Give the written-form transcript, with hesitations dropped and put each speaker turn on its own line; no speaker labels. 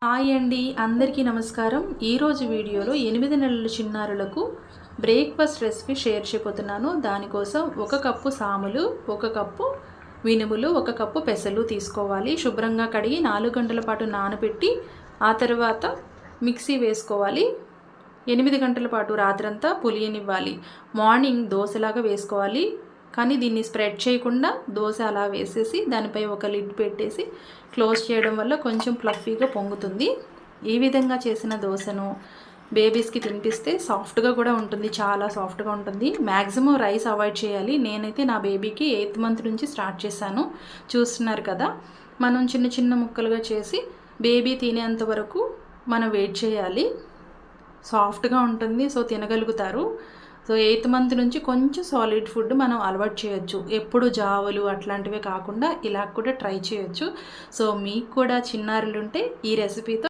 Hi అండి, అందరికీ నమస్కారం. ఈరోజు వీడియోలో 8 నెలల చిన్నారులకు బ్రేక్ఫాస్ట్ రెసిపీ షేర్ చేయబోతున్నాను. దానికోసం 1 కప్పు సాములు, 1 కప్పు మినుములు, 1 కప్పు పెసలు తీసుకోవాలి. శుభ్రంగా కడిగి 4 గంటల పాటు నానబెట్టి ఆ తర్వాత మిక్సీ వేసుకోవాలి. 8 గంటల పాటు రాత్రంతా పులియనివ్వాలి. మార్నింగ్ దోశలాగా వేసుకోవాలి. కానీ దీన్ని స్ప్రెడ్ చేయకుండా దోశ అలా వేసేసి దానిపై ఒక లిడ్ పెట్టేసి క్లోజ్ చేయడం వల్ల కొంచెం ఫ్లఫీగా పొంగుతుంది. ఈ విధంగా చేసిన దోశను బేబీస్కి తినిపిస్తే సాఫ్ట్గా కూడా ఉంటుంది, చాలా సాఫ్ట్గా ఉంటుంది. మ్యాక్సిమం రైస్ అవాయిడ్ చేయాలి. నేనైతే నా బేబీకి 8th మంత్ నుంచి స్టార్ట్ చేశాను. చూస్తున్నారు కదా, మనం చిన్న చిన్న ముక్కలుగా చేసి బేబీ తినేంత వరకు మనం వెయిట్ చేయాలి. సాఫ్ట్గా ఉంటుంది, సో తినగలుగుతారు. సో 8th మంత్ నుంచి కొంచెం సాలిడ్ ఫుడ్ మనం అలవాటు చేయొచ్చు. ఎప్పుడు జావులు అట్లాంటివే కాకుండా ఇలా కూడా ట్రై చేయొచ్చు. సో మీకు కూడా చిన్నారులు ఉంటే ఈ రెసిపీతో